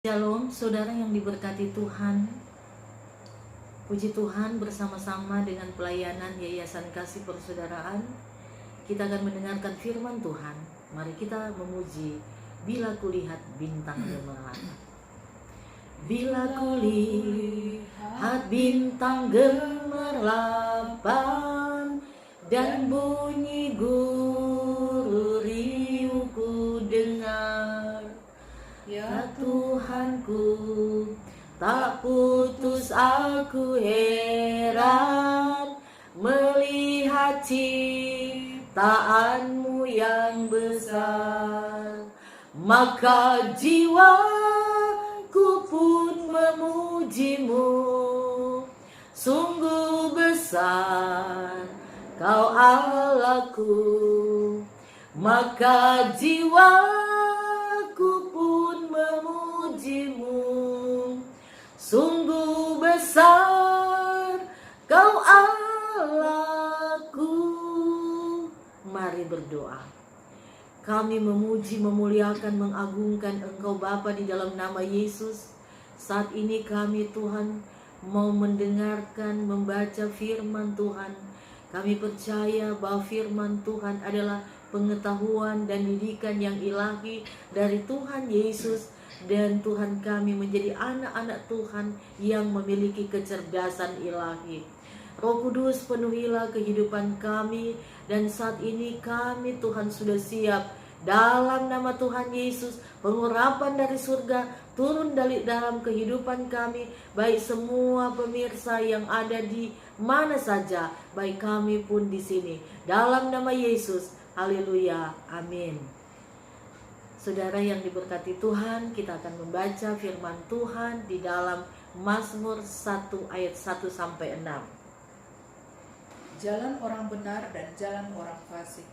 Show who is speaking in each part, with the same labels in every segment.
Speaker 1: Shalom, saudara yang diberkati Tuhan. Puji Tuhan, bersama-sama dengan pelayanan Yayasan Kasih Persaudaraan, kita akan mendengarkan firman Tuhan. Mari kita memuji Bila Kulihat Bintang Gemerlap. Bila kulihat bintang gemerlapan dan bunyi guru riuhku dengar, ya Tuhanku, tak putus aku heran melihat ciptaanmu yang besar. Maka jiwaku pun memujimu, sungguh besar Kau Allahku. Maka jiwaku pun memujimu, sungguh besar Kau Allahku. Mari berdoa. Kami memuji, memuliakan, mengagungkan Engkau Bapa di dalam nama Yesus. Saat ini kami Tuhan mau mendengarkan, membaca firman Tuhan. Kami percaya bahwa firman Tuhan adalah pengetahuan dan didikan yang ilahi dari Tuhan Yesus. Dan Tuhan kami menjadi anak-anak Tuhan yang memiliki kecerdasan ilahi. Roh Kudus, penuhilah kehidupan kami. Dan saat ini kami Tuhan sudah siap dalam nama Tuhan Yesus. Pengurapan dari surga turun dalam kehidupan kami, baik semua pemirsa yang ada di mana saja, baik kami pun di sini. Dalam nama Yesus, haleluya, amin. Saudara yang diberkati Tuhan, kita akan membaca firman Tuhan di dalam Mazmur 1 ayat 1-6.
Speaker 2: Jalan orang benar dan jalan orang fasik.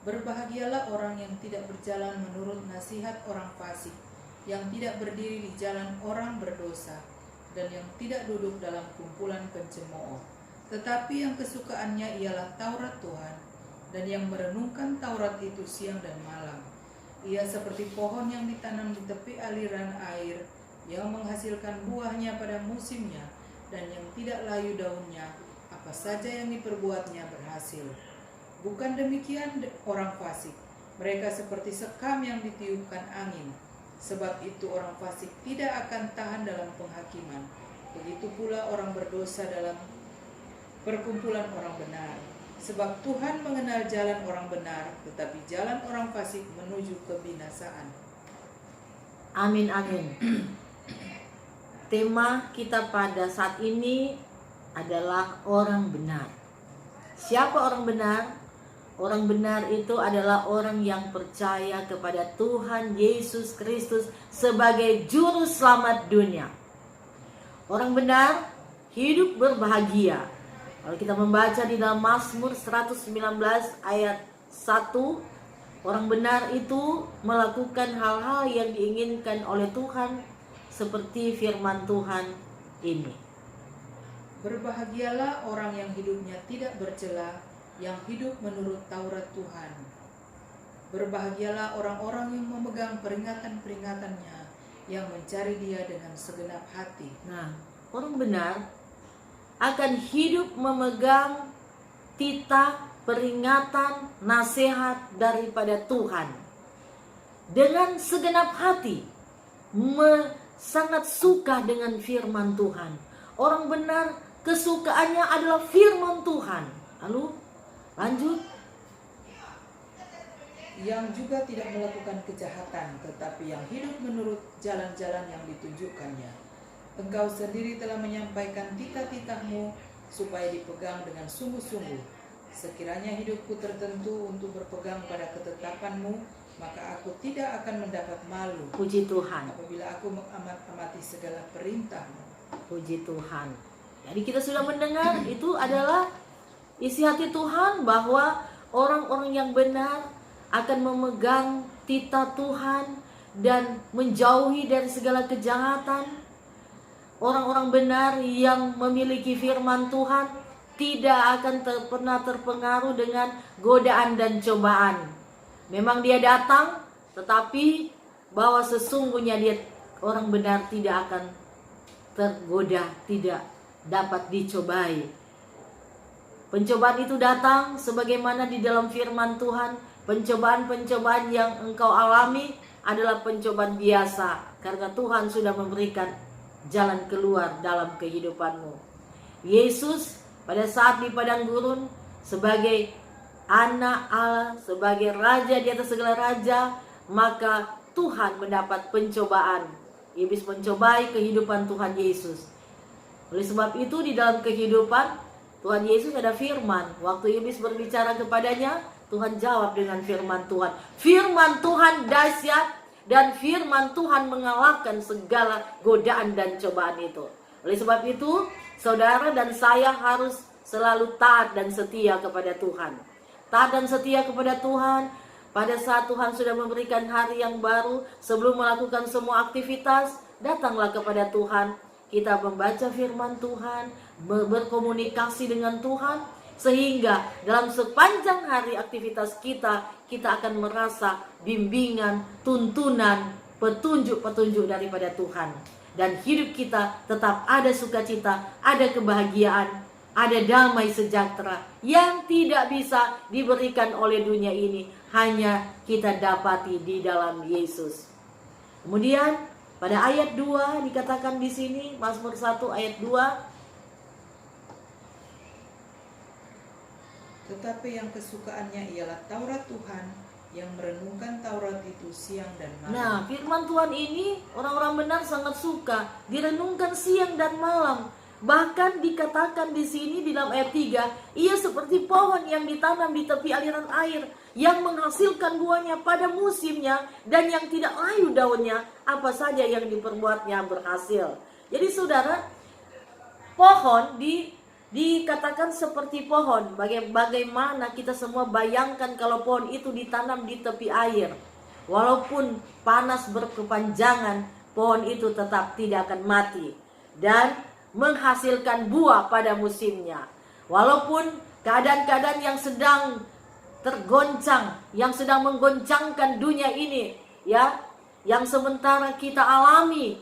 Speaker 2: Berbahagialah orang yang tidak berjalan menurut nasihat orang fasik, yang tidak berdiri di jalan orang berdosa, dan yang tidak duduk dalam kumpulan pencemooh. Tetapi yang kesukaannya ialah Taurat Tuhan, dan yang merenungkan Taurat itu siang dan malam. Ia seperti pohon yang ditanam di tepi aliran air, yang menghasilkan buahnya pada musimnya, dan yang tidak layu daunnya. Apa saja yang diperbuatnya berhasil. Bukan demikian orang fasik. Mereka seperti sekam yang ditiupkan angin. Sebab itu orang fasik tidak akan tahan dalam penghakiman. Begitu pula orang berdosa dalam perkumpulan orang benar. Sebab Tuhan mengenal jalan orang benar, tetapi jalan orang fasik menuju kebinasaan.
Speaker 1: Amin, amin. Tema kita pada saat ini adalah orang benar. Siapa orang benar? Orang benar itu adalah orang yang percaya kepada Tuhan Yesus Kristus sebagai juru selamat dunia. Orang benar hidup berbahagia. Kalau kita membaca di dalam Mazmur 119 ayat 1, orang benar itu melakukan hal-hal yang diinginkan oleh Tuhan seperti firman Tuhan ini.
Speaker 2: Berbahagialah orang yang hidupnya tidak bercela, yang hidup menurut Taurat Tuhan. Berbahagialah orang-orang yang memegang peringatan-peringatannya, yang mencari Dia dengan segenap hati.
Speaker 1: Nah, orang benar akan hidup memegang titah, peringatan, nasihat daripada Tuhan dengan segenap hati, sangat suka dengan firman Tuhan. Orang benar kesukaannya adalah firman Tuhan. Lalu lanjut.
Speaker 2: Yang juga tidak melakukan kejahatan, tetapi yang hidup menurut jalan-jalan yang ditunjukkannya. Engkau sendiri telah menyampaikan titah-titahmu supaya dipegang dengan sungguh-sungguh. Sekiranya hidupku tertentu untuk berpegang pada ketetapanmu, maka aku tidak akan mendapat malu.
Speaker 1: Puji Tuhan.
Speaker 2: Apabila aku mengamati segala perintahmu.
Speaker 1: Puji Tuhan. Jadi kita sudah mendengar itu adalah isi hati Tuhan, bahwa orang-orang yang benar akan memegang titah Tuhan dan menjauhi dari segala kejahatan. Orang-orang benar yang memiliki firman Tuhan tidak akan pernah terpengaruh dengan godaan dan cobaan. Memang dia datang, tetapi bahwa sesungguhnya dia orang benar tidak akan tergoda, tidak dapat dicobai. Pencobaan itu datang sebagaimana di dalam firman Tuhan. Pencobaan-pencobaan yang engkau alami adalah pencobaan biasa, karena Tuhan sudah memberikan jalan keluar dalam kehidupanmu. Yesus pada saat di padang gurun sebagai anak Allah, sebagai raja di atas segala raja, maka Tuhan mendapat pencobaan. Iblis mencobai kehidupan Tuhan Yesus. Oleh sebab itu di dalam kehidupan Tuhan Yesus ada firman. Waktu iblis berbicara kepadanya, Tuhan jawab dengan firman Tuhan. Firman Tuhan dahsyat, dan firman Tuhan mengalahkan segala godaan dan cobaan itu. Oleh sebab itu, saudara dan saya harus selalu taat dan setia kepada Tuhan. Taat dan setia kepada Tuhan. Pada saat Tuhan sudah memberikan hari yang baru, sebelum melakukan semua aktivitas, datanglah kepada Tuhan. Kita membaca firman Tuhan, berkomunikasi dengan Tuhan, sehingga dalam sepanjang hari aktivitas kita akan merasa bimbingan, tuntunan, petunjuk-petunjuk daripada Tuhan. Dan hidup kita tetap ada sukacita, ada kebahagiaan, ada damai sejahtera yang tidak bisa diberikan oleh dunia ini, hanya kita dapati di dalam Yesus. Kemudian pada ayat 2 dikatakan di sini, Mazmur 1 ayat 2,
Speaker 2: tetapi yang kesukaannya ialah Taurat Tuhan, yang merenungkan Taurat itu siang dan malam.
Speaker 1: Nah, firman Tuhan ini orang-orang benar sangat suka direnungkan siang dan malam. Bahkan dikatakan di sini di dalam ayat 3, ia seperti pohon yang ditanam di tepi aliran air, yang menghasilkan buahnya pada musimnya, dan yang tidak layu daunnya, apa saja yang diperbuatnya berhasil. Jadi saudara, pohon dikatakan seperti pohon. Bagaimana kita semua bayangkan kalau pohon itu ditanam di tepi air. Walaupun panas berkepanjangan, pohon itu tetap tidak akan mati dan menghasilkan buah pada musimnya. Walaupun keadaan-keadaan yang sedang tergoncang, yang sedang menggoncangkan dunia ini, ya, yang sementara kita alami,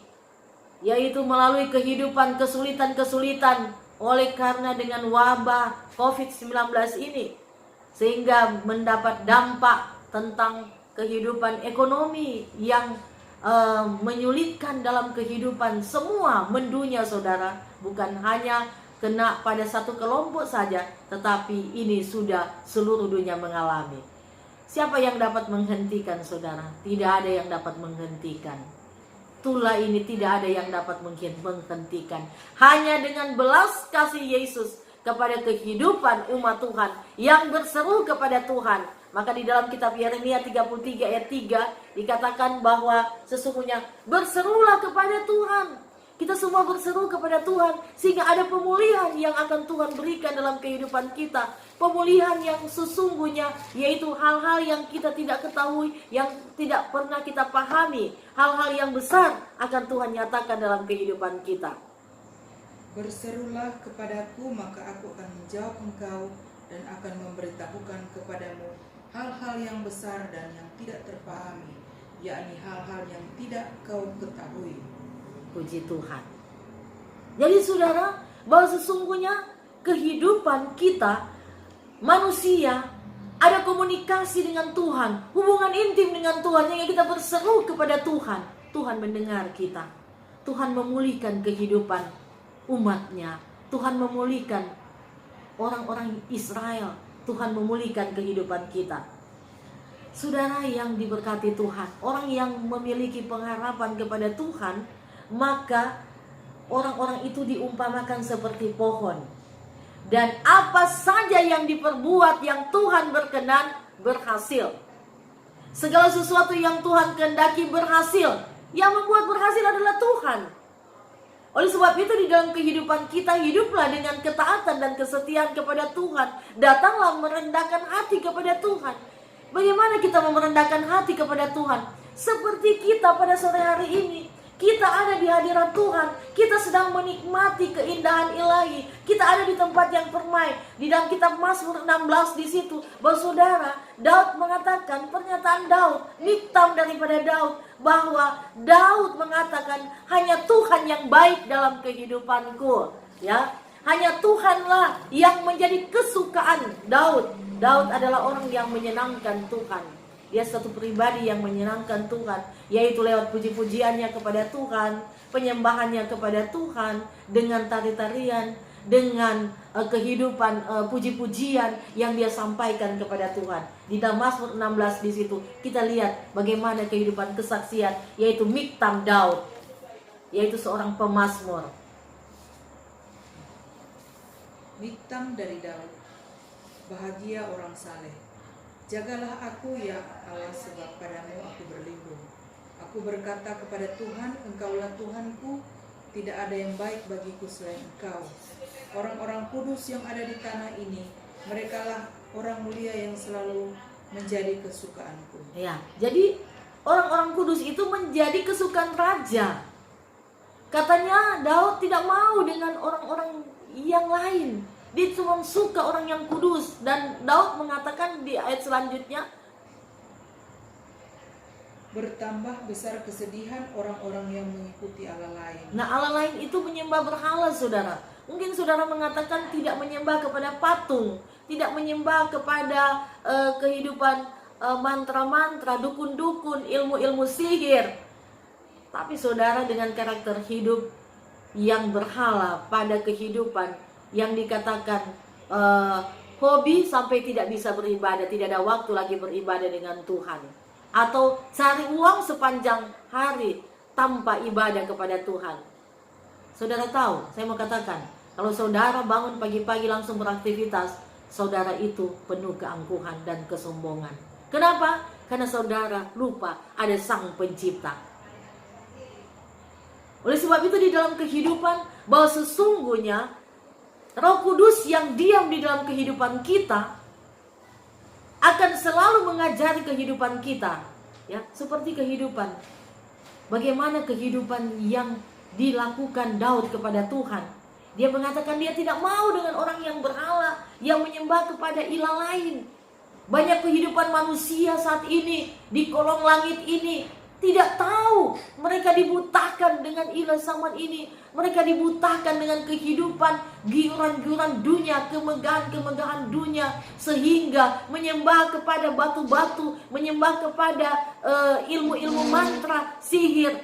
Speaker 1: yaitu melalui kehidupan kesulitan-kesulitan oleh karena dengan wabah COVID-19 ini, sehingga mendapat dampak tentang kehidupan ekonomi yang menyulitkan dalam kehidupan semua mendunia saudara. Bukan hanya kena pada satu kelompok saja, tetapi ini sudah seluruh dunia mengalami. Siapa yang dapat menghentikan saudara? Tidak ada yang dapat menghentikan. Itulah ini tidak ada yang dapat menghentikan. Hanya dengan belas kasih Yesus kepada kehidupan umat Tuhan yang berseru kepada Tuhan. Maka di dalam kitab Yeremia 33 ayat 3 dikatakan bahwa sesungguhnya berserulah kepada Tuhan. Kita semua berseru kepada Tuhan sehingga ada pemulihan yang akan Tuhan berikan dalam kehidupan kita. Pemulihan yang sesungguhnya, yaitu hal-hal yang kita tidak ketahui, yang tidak pernah kita pahami. Hal-hal yang besar akan Tuhan nyatakan dalam kehidupan kita.
Speaker 2: Berserulah kepadaku, maka aku akan menjawab engkau dan akan memberitahukan kepadamu hal-hal yang besar dan yang tidak terpahami, yakni hal-hal yang tidak kau ketahui.
Speaker 1: Puji Tuhan. Jadi saudara, bahwa sesungguhnya kehidupan kita manusia ada komunikasi dengan Tuhan, hubungan intim dengan Tuhan, yang kita berseru kepada Tuhan. Tuhan mendengar kita. Tuhan memulihkan kehidupan umatnya. Tuhan memulihkan orang-orang Israel. Tuhan memulihkan kehidupan kita. Saudara yang diberkati Tuhan, orang yang memiliki pengharapan kepada Tuhan, maka orang-orang itu diumpamakan seperti pohon. Dan apa saja yang diperbuat yang Tuhan berkenan, berhasil. Segala sesuatu yang Tuhan kehendaki berhasil. Yang membuat berhasil adalah Tuhan. Oleh sebab itu di dalam kehidupan kita, hiduplah dengan ketaatan dan kesetiaan kepada Tuhan. Datanglah merendahkan hati kepada Tuhan. Bagaimana kita merendahkan hati kepada Tuhan? Seperti kita pada sore hari ini, kita ada di hadirat Tuhan, kita sedang menikmati keindahan ilahi. Kita ada di tempat yang permai. Di dalam kitab Mazmur 16 di situ, bahwa saudara, Daud mengatakan, pernyataan Daud, miktam daripada Daud, bahwa Daud mengatakan hanya Tuhan yang baik dalam kehidupanku, ya. Hanya Tuhanlah yang menjadi kesukaan Daud. Daud adalah orang yang menyenangkan Tuhan. Dia satu pribadi yang menyenangkan Tuhan, yaitu lewat puji-pujiannya kepada Tuhan, penyembahannya kepada Tuhan, dengan tari-tarian, dengan kehidupan puji-pujian yang dia sampaikan kepada Tuhan. Di dalam Mazmur 16 di situ kita lihat bagaimana kehidupan kesaksian, yaitu miktam Daud, yaitu seorang pemazmur.
Speaker 2: Miktam dari Daud. Bahagia orang saleh. Jagalah aku ya Allah, sebab padamu aku berlindung. Aku berkata kepada Tuhan, Engkaulah Tuhanku, tidak ada yang baik bagiku selain Engkau. Orang-orang kudus yang ada di tanah ini, merekalah orang mulia yang selalu menjadi kesukaanku.
Speaker 1: Ya, jadi orang-orang kudus itu menjadi kesukaan raja. Katanya Daud tidak mau dengan orang-orang yang lain. Dia cuma suka orang yang kudus. Dan Daud mengatakan di ayat selanjutnya,
Speaker 2: bertambah besar kesedihan orang-orang yang mengikuti Allah lain.
Speaker 1: Nah, Allah lain itu menyembah berhala, saudara. Mungkin saudara mengatakan tidak menyembah kepada patung, tidak menyembah kepada kehidupan mantra-mantra, dukun-dukun, ilmu-ilmu sihir. Tapi saudara, dengan karakter hidup yang berhala pada kehidupan yang dikatakan hobi sampai tidak bisa beribadah, tidak ada waktu lagi beribadah dengan Tuhan, atau cari uang sepanjang hari tanpa ibadah kepada Tuhan. Saudara tahu, saya mau katakan, kalau saudara bangun pagi-pagi langsung beraktivitas, saudara itu penuh keangkuhan dan kesombongan. Kenapa? Karena saudara lupa ada Sang Pencipta. Oleh sebab itu di dalam kehidupan, bahwa sesungguhnya Roh Kudus yang diam di dalam kehidupan kita akan selalu mengajari kehidupan kita, ya, seperti kehidupan. Bagaimana kehidupan yang dilakukan Daud kepada Tuhan. Dia mengatakan dia tidak mau dengan orang yang berhala, yang menyembah kepada ilah lain. Banyak kehidupan manusia saat ini di kolong langit ini tidak tahu, mereka dibutakan dengan ilah zaman ini. Mereka dibutakan dengan kehidupan, giuran-giuran dunia, kemegahan-kemegahan dunia, sehingga menyembah kepada batu-batu, menyembah kepada ilmu-ilmu mantra, sihir.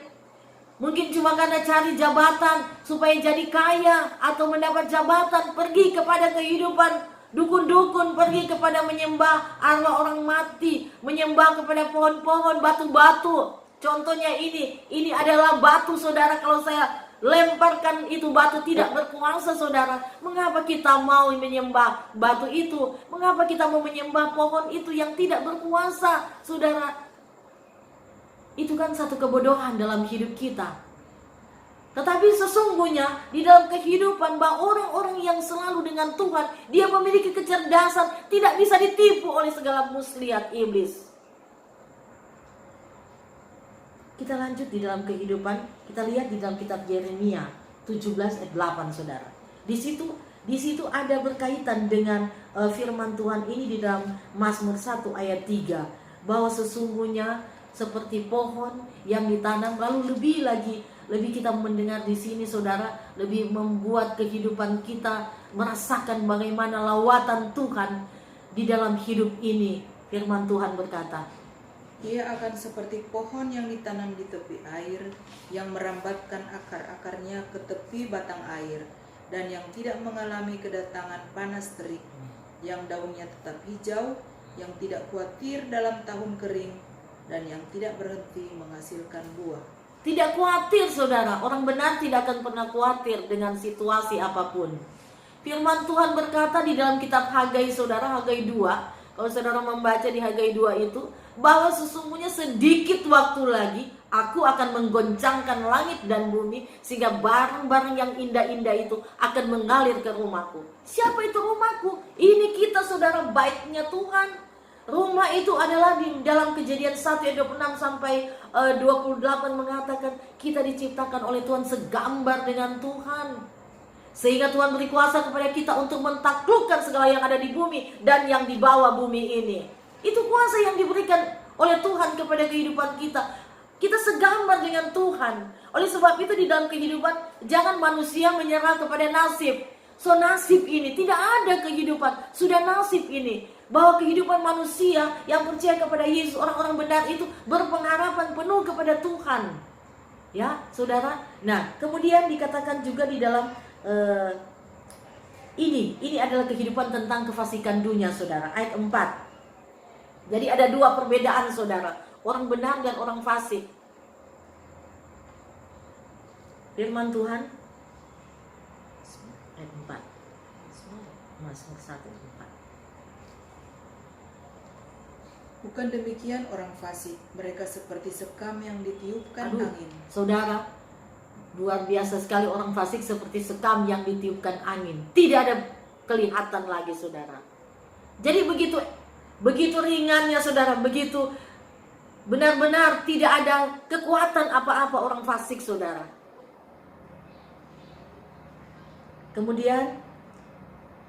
Speaker 1: Mungkin cuma karena cari jabatan supaya jadi kaya, atau mendapat jabatan, pergi kepada kehidupan dukun-dukun, pergi kepada menyembah arwah orang mati, menyembah kepada pohon-pohon, batu-batu. Contohnya ini adalah batu, saudara. Kalau saya lemparkan itu batu tidak berkuasa, saudara. Mengapa kita mau menyembah batu itu? Mengapa kita mau menyembah pohon itu yang tidak berkuasa, saudara? Itu kan satu kebodohan dalam hidup kita. Tetapi sesungguhnya di dalam kehidupan, bahwa orang-orang yang selalu dengan Tuhan, dia memiliki kecerdasan, tidak bisa ditipu oleh segala muslihat iblis. Kita lanjut di dalam kehidupan, kita lihat di dalam kitab Yeremia 17 ayat 8, saudara. Di situ ada berkaitan dengan firman Tuhan ini di dalam Mazmur 1 ayat 3, bahwa sesungguhnya seperti pohon yang ditanam, lalu lebih kita mendengar di sini, saudara, lebih membuat kehidupan kita merasakan bagaimana lawatan Tuhan di dalam hidup ini. Firman Tuhan berkata,
Speaker 2: Ia akan seperti pohon yang ditanam di tepi air, yang merambatkan akar-akarnya ke tepi batang air, dan yang tidak mengalami kedatangan panas terik, yang daunnya tetap hijau, yang tidak khawatir dalam tahun kering, dan yang tidak berhenti menghasilkan buah.
Speaker 1: Tidak khawatir, saudara. Orang benar tidak akan pernah khawatir dengan situasi apapun. Firman Tuhan berkata di dalam kitab Hagai, saudara, Hagai 2. Kalau saudara membaca di Hagai 2 itu, bahwa sesungguhnya sedikit waktu lagi aku akan menggoncangkan langit dan bumi, sehingga barang-barang yang indah-indah itu akan mengalir ke rumahku. Siapa itu rumahku? Ini kita, saudara, baiknya Tuhan. Rumah itu adalah di dalam Kejadian 1 ayat 26 sampai 28 mengatakan kita diciptakan oleh Tuhan segambar dengan Tuhan. Sehingga Tuhan beri kuasa kepada kita untuk mentaklukkan segala yang ada di bumi dan yang di bawah bumi ini. Itu kuasa yang diberikan oleh Tuhan kepada kehidupan kita. Kita segambar dengan Tuhan. Oleh sebab itu di dalam kehidupan jangan manusia menyerah kepada nasib. So nasib ini tidak ada kehidupan, sudah nasib ini. Bahwa kehidupan manusia yang percaya kepada Yesus, orang-orang benar itu berpengharapan penuh kepada Tuhan. Ya, saudara. Nah, kemudian dikatakan juga di dalam ini adalah kehidupan tentang kefasikan dunia, saudara. Ayat 4. Jadi ada dua perbedaan, saudara. Orang benar dan orang fasik. Firman Tuhan ayat 4. Mazmur 1 ayat 4.
Speaker 2: Bukan demikian orang fasik, mereka seperti sekam yang ditiupkan angin.
Speaker 1: Saudara, luar biasa sekali orang fasik seperti sekam yang ditiupkan angin. Tidak ada kelihatan lagi, saudara. Jadi begitu ringannya, saudara, begitu benar-benar tidak ada kekuatan apa-apa orang fasik, saudara. Kemudian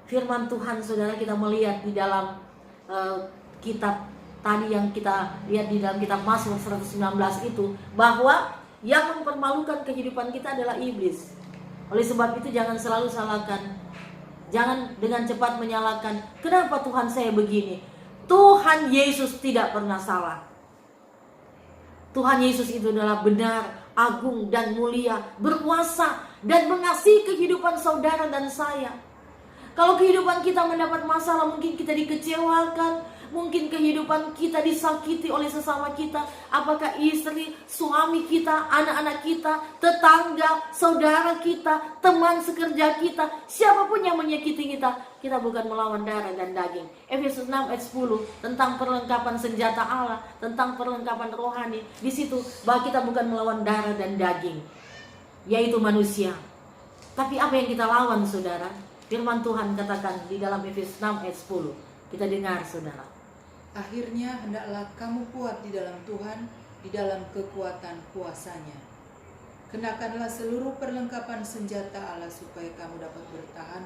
Speaker 1: firman Tuhan, saudara, kita melihat di dalam kitab tadi yang kita lihat di dalam kitab Mazmur 119 itu, bahwa yang mempermalukan kehidupan kita adalah iblis. Oleh sebab itu jangan selalu salahkan, jangan dengan cepat menyalahkan, kenapa Tuhan saya begini. Tuhan Yesus tidak pernah salah. Tuhan Yesus itu adalah benar, agung dan mulia, berkuasa dan mengasihi kehidupan saudara dan saya. Kalau kehidupan kita mendapat masalah, mungkin kita dikecewakan, mungkin kehidupan kita disakiti oleh sesama kita. Apakah istri, suami kita, anak-anak kita, tetangga, saudara kita, teman sekerja kita, siapapun yang menyakiti kita, kita bukan melawan darah dan daging. Efesus 6 ayat 10 tentang perlengkapan senjata Allah, tentang perlengkapan rohani. Di situ bahwa kita bukan melawan darah dan daging, yaitu manusia. Tapi apa yang kita lawan, saudara? Firman Tuhan katakan di dalam Efesus 6 ayat 10. Kita dengar, saudara.
Speaker 2: Akhirnya hendaklah kamu kuat di dalam Tuhan, di dalam kekuatan kuasa-Nya. Kenakanlah seluruh perlengkapan senjata Allah supaya kamu dapat bertahan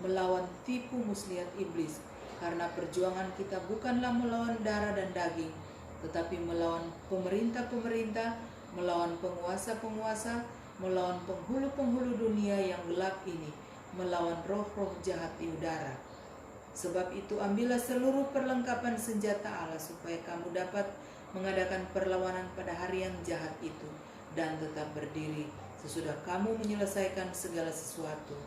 Speaker 2: melawan tipu muslihat iblis. Karena perjuangan kita bukanlah melawan darah dan daging, tetapi melawan pemerintah-pemerintah, melawan penguasa-penguasa, melawan penghulu-penghulu dunia yang gelap ini, melawan roh-roh jahat di udara. Sebab itu ambillah seluruh perlengkapan senjata Allah supaya kamu dapat mengadakan perlawanan pada hari yang jahat itu dan tetap berdiri sesudah kamu menyelesaikan segala sesuatu.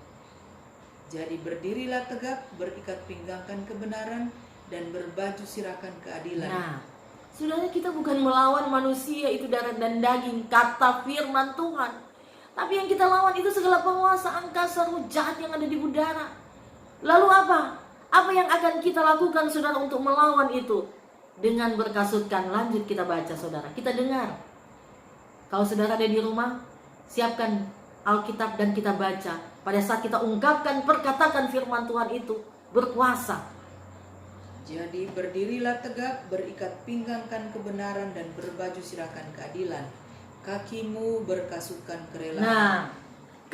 Speaker 2: Jadi berdirilah tegap, berikat pinggangkan kebenaran dan berbaju sirahkan keadilan.
Speaker 1: Nah, saudara, kita bukan melawan manusia itu darah dan daging, kata firman Tuhan. Tapi yang kita lawan itu segala penguasa angkasa roh jahat yang ada di udara. Lalu apa? Apa yang akan kita lakukan, saudara, untuk melawan itu? Dengan berkasutkan. Lanjut kita baca, saudara. Kita dengar. Kalau saudara ada di rumah, siapkan Alkitab dan kita baca. Pada saat kita ungkapkan, perkatakan firman Tuhan itu berkuasa.
Speaker 2: Jadi berdirilah tegap, berikat pinggangkan kebenaran dan berbaju sirahkan keadilan. Kakimu berkasutkan kerelaan.
Speaker 1: Nah,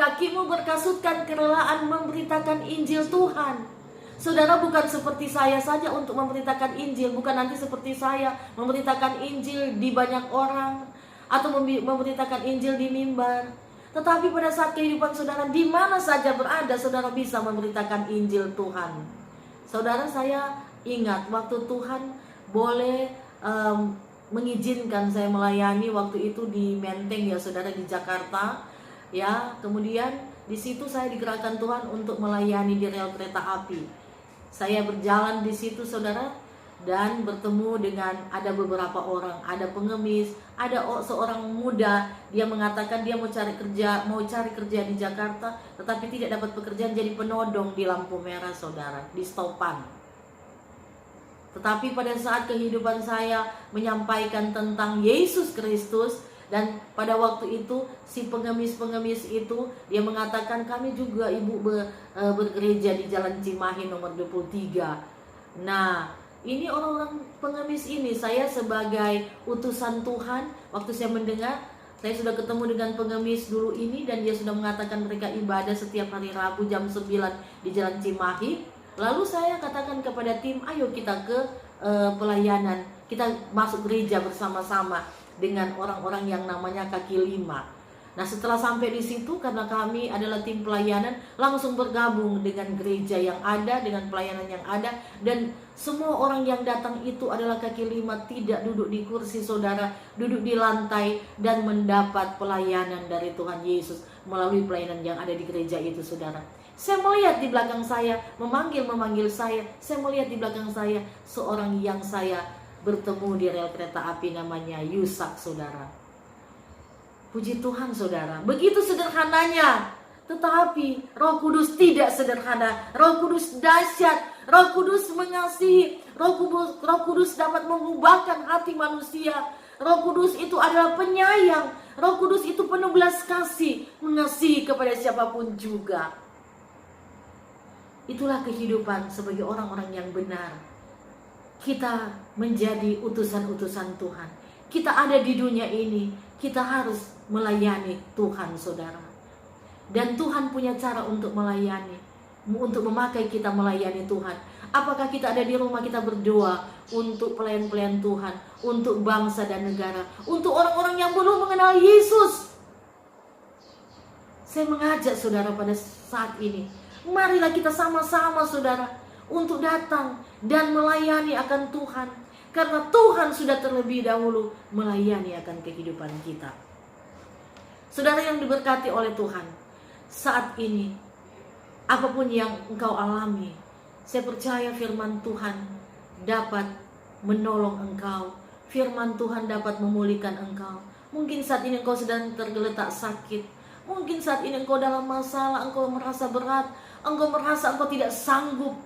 Speaker 1: kakimu berkasutkan kerelaan memberitakan Injil Tuhan. Saudara, bukan seperti saya saja untuk memberitakan Injil, bukan nanti seperti saya memberitakan Injil di banyak orang atau memberitakan Injil di mimbar. Tetapi pada saat kehidupan saudara di mana saja berada, saudara bisa memberitakan Injil Tuhan. Saudara, saya ingat waktu Tuhan boleh mengizinkan saya melayani waktu itu di Menteng, ya saudara, di Jakarta. Ya, kemudian di situ saya digerakkan Tuhan untuk melayani di rel kereta api. Saya berjalan di situ, saudara, dan bertemu dengan ada beberapa orang, ada pengemis, ada seorang muda, dia mengatakan dia mau cari kerja di Jakarta, tetapi tidak dapat pekerjaan jadi penodong di lampu merah, saudara, di stopan. Tetapi pada saat kehidupan saya menyampaikan tentang Yesus Kristus, dan pada waktu itu si pengemis-pengemis itu dia mengatakan, kami juga ibu bergereja di Jalan Cimahi nomor 23. Nah, Ini orang-orang pengemis ini, saya sebagai utusan Tuhan, waktu saya mendengar, saya sudah ketemu dengan pengemis dulu ini, dan dia sudah mengatakan mereka ibadah setiap hari Rabu jam 9 di Jalan Cimahi. Lalu saya katakan kepada tim, ayo kita ke pelayanan, kita masuk gereja bersama-sama dengan orang-orang yang namanya kaki lima. Nah, setelah sampai di situ, karena kami adalah tim pelayanan, langsung bergabung dengan gereja yang ada, dengan pelayanan yang ada, dan semua orang yang datang itu adalah kaki lima, tidak duduk di kursi saudara, duduk di lantai dan mendapat pelayanan dari Tuhan Yesus melalui pelayanan yang ada di gereja itu, saudara. Saya melihat di belakang saya, memanggil saya melihat di belakang saya seorang yang saya bertemu di rel kereta api, namanya Yusak, saudara. Puji Tuhan, saudara, begitu sederhananya. Tetapi Roh Kudus tidak sederhana. Roh Kudus dahsyat. Roh Kudus mengasihi. Roh Kudus dapat mengubahkan hati manusia. Roh Kudus itu adalah penyayang. Roh Kudus itu penuh belas kasih, mengasihi kepada siapapun juga. Itulah kehidupan sebagai orang-orang yang benar. Kita menjadi utusan-utusan Tuhan. Kita ada di dunia ini, kita harus melayani Tuhan, saudara. Dan Tuhan punya cara untuk melayani, untuk memakai kita melayani Tuhan. Apakah kita ada di rumah, kita berdoa untuk pelayan-pelayan Tuhan, untuk bangsa dan negara, untuk orang-orang yang belum mengenal Yesus. Saya mengajak saudara pada saat ini, marilah kita sama-sama, saudara, untuk datang dan melayani akan Tuhan. Karena Tuhan sudah terlebih dahulu melayani akan kehidupan kita. Saudara yang diberkati oleh Tuhan, saat ini apapun yang engkau alami, saya percaya firman Tuhan dapat menolong engkau. Firman Tuhan dapat memulihkan engkau. Mungkin saat ini engkau sedang tergeletak sakit. Mungkin saat ini engkau dalam masalah, engkau merasa berat, engkau merasa engkau tidak sanggup.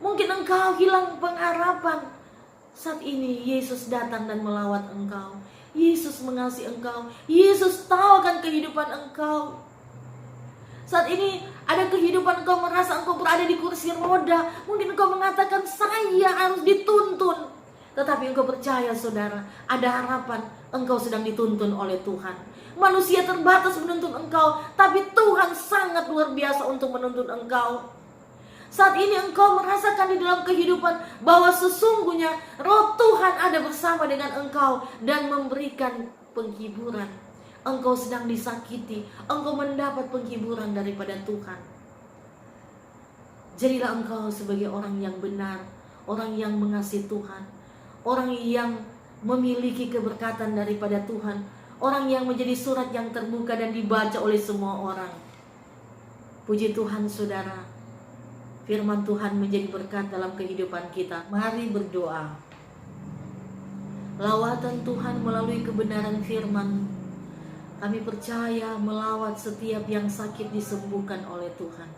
Speaker 1: Mungkin engkau hilang pengharapan. Saat ini Yesus datang dan melawat engkau. Yesus mengasihi engkau. Yesus tahu akan kehidupan engkau. Saat ini ada kehidupan engkau merasa engkau berada di kursi roda. Mungkin engkau mengatakan saya harus dituntun. Tetapi engkau percaya, saudara, ada harapan. Engkau sedang dituntun oleh Tuhan. Manusia terbatas menuntun engkau, tapi Tuhan sangat luar biasa untuk menuntun engkau. Saat ini engkau merasakan di dalam kehidupan bahwa sesungguhnya Roh Tuhan ada bersama dengan engkau dan memberikan penghiburan. Engkau sedang disakiti, engkau mendapat penghiburan daripada Tuhan. Jadilah engkau sebagai orang yang benar, orang yang mengasihi Tuhan, orang yang memiliki keberkatan daripada Tuhan, orang yang menjadi surat yang terbuka dan dibaca oleh semua orang. Puji Tuhan, saudara. Firman Tuhan menjadi berkat dalam kehidupan kita. Mari berdoa. Lawatan Tuhan melalui kebenaran firman. Kami percaya melawat setiap yang sakit disembuhkan oleh Tuhan.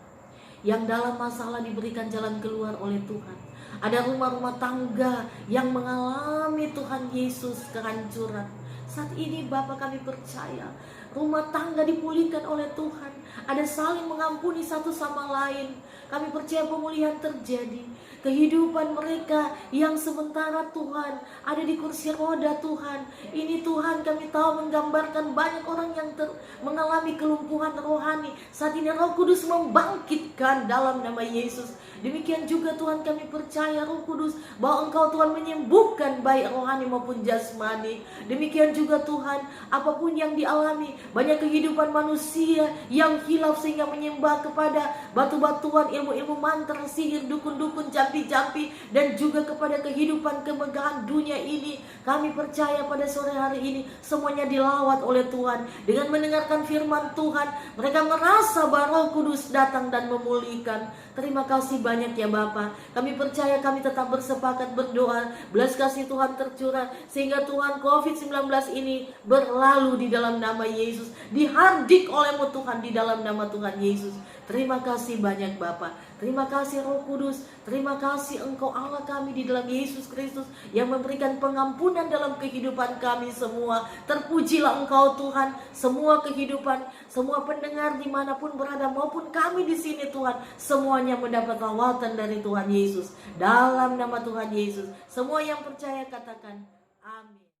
Speaker 1: Yang dalam masalah diberikan jalan keluar oleh Tuhan. Ada rumah-rumah tangga yang mengalami Tuhan Yesus kehancuran. Saat ini Bapa, kami percaya rumah tangga dipulihkan oleh Tuhan. Ada saling mengampuni satu sama lain. Kami percaya pemulihan terjadi. Kehidupan mereka yang sementara Tuhan ada di kursi roda Tuhan. Ini Tuhan kami tahu menggambarkan banyak orang yang mengalami kelumpuhan rohani. Saat ini Roh Kudus membangkitkan dalam nama Yesus. Demikian juga Tuhan kami percaya Roh Kudus bahwa Engkau Tuhan menyembuhkan baik rohani maupun jasmani. Demikian juga Tuhan apapun yang dialami, banyak kehidupan manusia yang hilaf sehingga menyembah kepada batu-batuan, ilmu-ilmu mantra, sihir, dukun-dukun, jampi-jampi, dan juga kepada kehidupan kemegahan dunia ini. Kami percaya pada sore hari ini semuanya dilawat oleh Tuhan. Dengan mendengarkan firman Tuhan, mereka merasa bahwa Roh Kudus datang dan memulihkan. Terima kasih banyak ya Bapa. Kami percaya kami tetap bersepakat berdoa, belas kasih Tuhan tercurah sehingga Tuhan COVID-19 ini berlalu di dalam nama Yesus. Yesus. Dihardik oleh-Mu Tuhan di dalam nama Tuhan Yesus. Terima kasih banyak Bapa. Terima kasih Roh Kudus. Terima kasih Engkau Allah kami di dalam Yesus Kristus yang memberikan pengampunan dalam kehidupan kami semua. Terpujilah Engkau Tuhan. Semua kehidupan, semua pendengar dimanapun berada maupun kami di sini Tuhan, semuanya mendapat rawatan dari Tuhan Yesus. Dalam nama Tuhan Yesus, semua yang percaya katakan